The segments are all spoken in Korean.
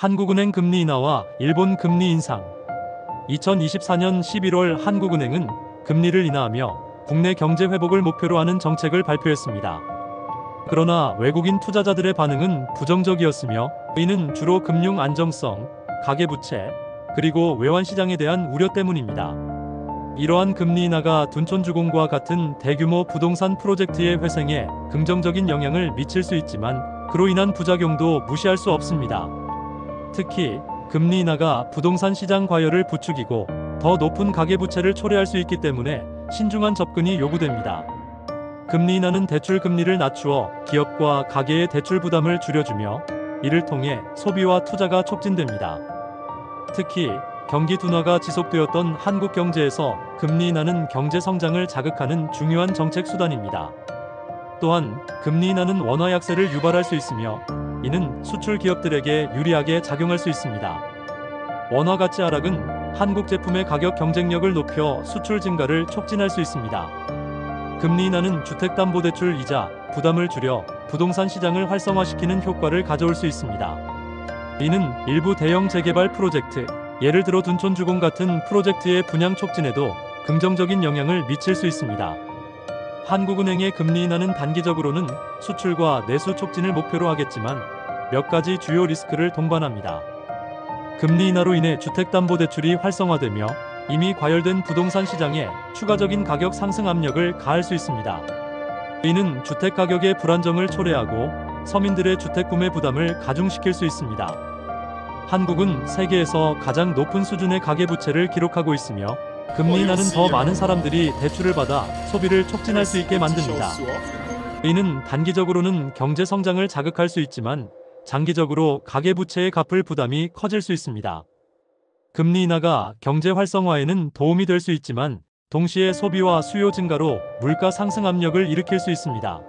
한국은행 금리 인하와 일본 금리 인상. 2024년 11월 한국은행은 금리를 인하하며 국내 경제 회복을 목표로 하는 정책을 발표했습니다. 그러나 외국인 투자자들의 반응은 부정적이었으며 이는 주로 금융 안정성, 가계부채, 그리고 외환시장에 대한 우려 때문입니다. 이러한 금리 인하가 둔촌주공과 같은 대규모 부동산 프로젝트의 회생에 긍정적인 영향을 미칠 수 있지만 그로 인한 부작용도 무시할 수 없습니다. 특히 금리 인하가 부동산 시장 과열을 부추기고 더 높은 가계부채를 초래할 수 있기 때문에 신중한 접근이 요구됩니다. 금리 인하는 대출 금리를 낮추어 기업과 가계의 대출 부담을 줄여주며 이를 통해 소비와 투자가 촉진됩니다. 특히 경기 둔화가 지속되었던 한국 경제에서 금리 인하는 경제 성장을 자극하는 중요한 정책 수단입니다. 또한 금리 인하는 원화 약세를 유발할 수 있으며 이는 수출 기업들에게 유리하게 작용할 수 있습니다. 원화 가치 하락은 한국 제품의 가격 경쟁력을 높여 수출 증가를 촉진할 수 있습니다. 금리 인하는 주택담보대출 이자 부담을 줄여 부동산 시장을 활성화시키는 효과를 가져올 수 있습니다. 이는 일부 대형 재개발 프로젝트, 예를 들어 둔촌주공 같은 프로젝트의 분양 촉진에도 긍정적인 영향을 미칠 수 있습니다. 한국은행의 금리 인하는 단기적으로는 수출과 내수 촉진을 목표로 하겠지만 몇 가지 주요 리스크를 동반합니다. 금리 인하로 인해 주택담보대출이 활성화되며 이미 과열된 부동산 시장에 추가적인 가격 상승 압력을 가할 수 있습니다. 이는 주택 가격의 불안정을 초래하고 서민들의 주택 구매 부담을 가중시킬 수 있습니다. 한국은 세계에서 가장 높은 수준의 가계부채를 기록하고 있으며 금리 인하는 더 많은 사람들이 대출을 받아 소비를 촉진할 수 있게 만듭니다. 이는 단기적으로는 경제 성장을 자극할 수 있지만 장기적으로 가계부채의 갚을 부담이 커질 수 있습니다. 금리 인하가 경제 활성화에는 도움이 될 수 있지만 동시에 소비와 수요 증가로 물가 상승 압력을 일으킬 수 있습니다.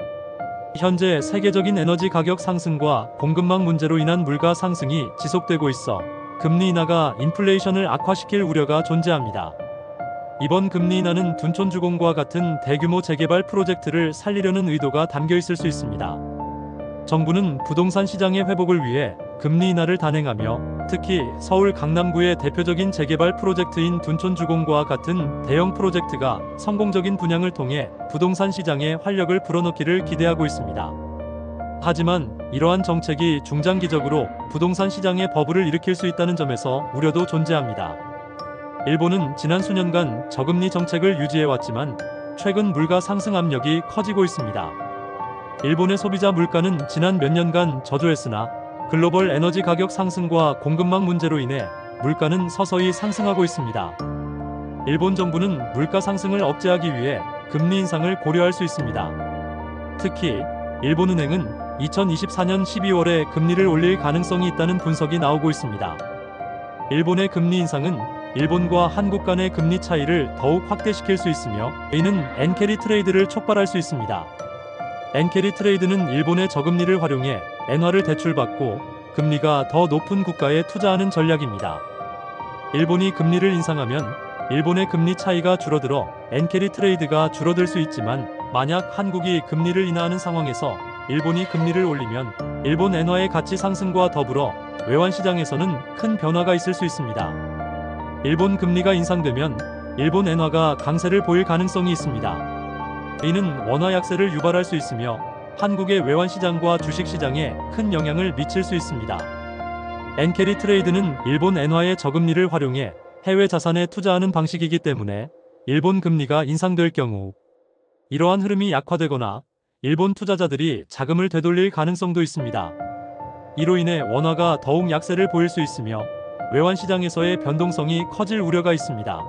현재 세계적인 에너지 가격 상승과 공급망 문제로 인한 물가 상승이 지속되고 있어 금리 인하가 인플레이션을 악화시킬 우려가 존재합니다. 이번 금리 인하는 둔촌주공과 같은 대규모 재개발 프로젝트를 살리려는 의도가 담겨 있을 수 있습니다. 정부는 부동산 시장의 회복을 위해 금리 인하를 단행하며 특히 서울 강남구의 대표적인 재개발 프로젝트인 둔촌주공과 같은 대형 프로젝트가 성공적인 분양을 통해 부동산 시장에 활력을 불어넣기를 기대하고 있습니다. 하지만 이러한 정책이 중장기적으로 부동산 시장에 버블을 일으킬 수 있다는 점에서 우려도 존재합니다. 일본은 지난 수년간 저금리 정책을 유지해왔지만 최근 물가 상승 압력이 커지고 있습니다. 일본의 소비자 물가는 지난 몇 년간 저조했으나 글로벌 에너지 가격 상승과 공급망 문제로 인해 물가는 서서히 상승하고 있습니다. 일본 정부는 물가 상승을 억제하기 위해 금리 인상을 고려할 수 있습니다. 특히 일본은행은 2024년 12월에 금리를 올릴 가능성이 있다는 분석이 나오고 있습니다. 일본의 금리 인상은 일본과 한국 간의 금리 차이를 더욱 확대시킬 수 있으며 이는 엔캐리 트레이드를 촉발할 수 있습니다. 엔캐리 트레이드는 일본의 저금리를 활용해 엔화를 대출받고 금리가 더 높은 국가에 투자하는 전략입니다. 일본이 금리를 인상하면 일본의 금리 차이가 줄어들어 엔캐리 트레이드가 줄어들 수 있지만 만약 한국이 금리를 인하하는 상황에서 일본이 금리를 올리면 일본 엔화의 가치 상승과 더불어 외환시장에서는 큰 변화가 있을 수 있습니다. 일본 금리가 인상되면 일본 엔화가 강세를 보일 가능성이 있습니다. 이는 원화 약세를 유발할 수 있으며 한국의 외환시장과 주식시장에 큰 영향을 미칠 수 있습니다. 엔캐리 트레이드는 일본 엔화의 저금리를 활용해 해외 자산에 투자하는 방식이기 때문에 일본 금리가 인상될 경우 이러한 흐름이 약화되거나 일본 투자자들이 자금을 되돌릴 가능성도 있습니다. 이로 인해 원화가 더욱 약세를 보일 수 있으며 외환시장에서의 변동성이 커질 우려가 있습니다.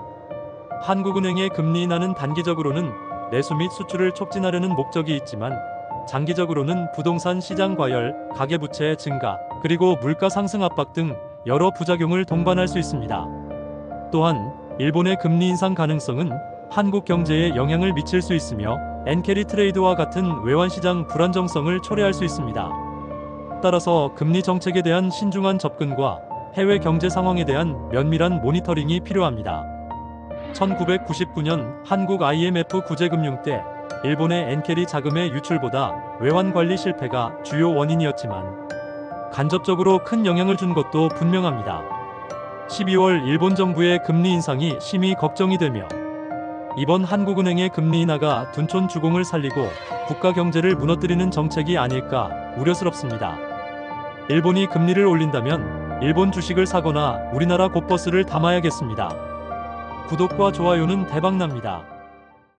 한국은행의 금리 인하는 단기적으로는 내수 및 수출을 촉진하려는 목적이 있지만 장기적으로는 부동산 시장 과열, 가계부채 증가, 그리고 물가 상승 압박 등 여러 부작용을 동반할 수 있습니다. 또한 일본의 금리 인상 가능성은 한국 경제에 영향을 미칠 수 있으며 엔캐리 트레이드와 같은 외환시장 불안정성을 초래할 수 있습니다. 따라서 금리 정책에 대한 신중한 접근과 해외 경제 상황에 대한 면밀한 모니터링이 필요합니다. 1999년 한국 IMF 구제금융 때 일본의 엔캐리 자금의 유출보다 외환 관리 실패가 주요 원인이었지만 간접적으로 큰 영향을 준 것도 분명합니다. 12월 일본 정부의 금리 인상이 심히 걱정이 되며 이번 한국은행의 금리 인하가 둔촌 주공을 살리고 국가 경제를 무너뜨리는 정책이 아닐까 우려스럽습니다. 일본이 금리를 올린다면 일본 주식을 사거나 우리나라 곳버스를 담아야겠습니다. 구독과 좋아요는 대박납니다.